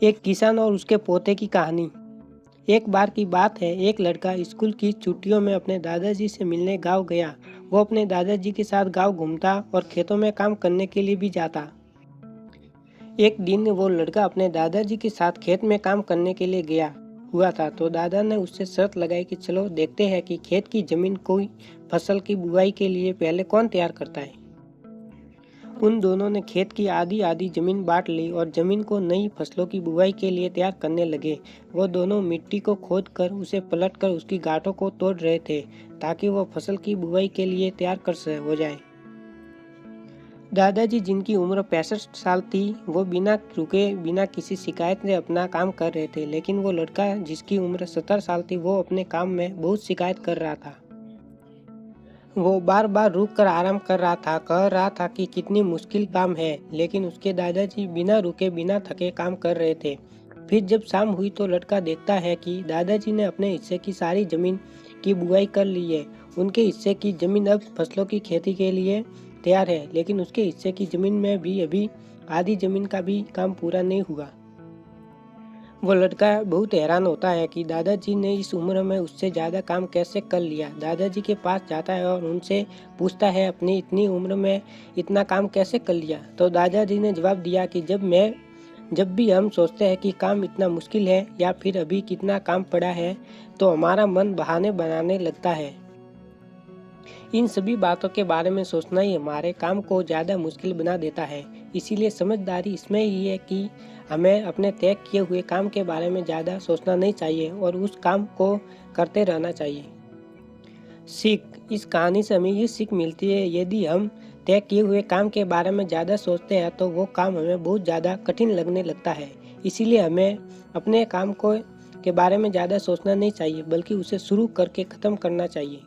एक किसान और उसके पोते की कहानी। एक बार की बात है, एक लड़का स्कूल की छुट्टियों में अपने दादाजी से मिलने गांव गया। वो अपने दादाजी के साथ गांव घूमता और खेतों में काम करने के लिए भी जाता। एक दिन वो लड़का अपने दादाजी के साथ खेत में काम करने के लिए गया हुआ था, तो दादा ने उससे शर्त लगाई कि चलो देखते हैं कि खेत की जमीन कोई फसल की बुआई के लिए पहले कौन तैयार करता है। उन दोनों ने खेत की आधी आधी जमीन बांट ली और जमीन को नई फसलों की बुवाई के लिए तैयार करने लगे। वो दोनों मिट्टी को खोद कर उसे पलट कर उसकी गांठों को तोड़ रहे थे, ताकि वो फसल की बुवाई के लिए तैयार हो जाए। दादाजी, जिनकी उम्र 65 साल थी, वो बिना रुके बिना किसी शिकायत से अपना काम कर रहे थे, लेकिन वो लड़का जिसकी उम्र 70 साल थी, वो अपने काम में बहुत शिकायत कर रहा था। वो बार बार रुक कर आराम कर रहा था, कह रहा था कि कितनी मुश्किल काम है, लेकिन उसके दादाजी बिना रुके बिना थके काम कर रहे थे। फिर जब शाम हुई तो लड़का देखता है कि दादाजी ने अपने हिस्से की सारी जमीन की बुआई कर ली है। उनके हिस्से की जमीन अब फसलों की खेती के लिए तैयार है, लेकिन उसके हिस्से की जमीन में भी अभी आधी जमीन का भी काम पूरा नहीं हुआ। वो लड़का बहुत हैरान होता है कि दादाजी ने इस उम्र में उससे ज़्यादा काम कैसे कर लिया। दादाजी के पास जाता है और उनसे पूछता है, अपनी इतनी उम्र में इतना काम कैसे कर लिया। तो दादाजी ने जवाब दिया कि जब भी हम सोचते हैं कि काम इतना मुश्किल है या फिर अभी कितना काम पड़ा है, तो हमारा मन बहाने बनाने लगता है। इन सभी बातों के बारे में सोचना ही हमारे काम को ज़्यादा मुश्किल बना देता है। इसीलिए समझदारी इसमें ही है कि हमें अपने तय किए हुए काम के बारे में ज़्यादा सोचना नहीं चाहिए और उस काम को करते रहना चाहिए। सीख। इस कहानी से हमें ये सीख मिलती है, यदि हम तय किए हुए काम के बारे में ज़्यादा सोचते हैं तो वो काम हमें बहुत ज़्यादा कठिन लगने लगता है। इसीलिए हमें अपने काम को के बारे में ज़्यादा सोचना नहीं चाहिए, बल्कि उसे शुरू करके ख़त्म करना चाहिए।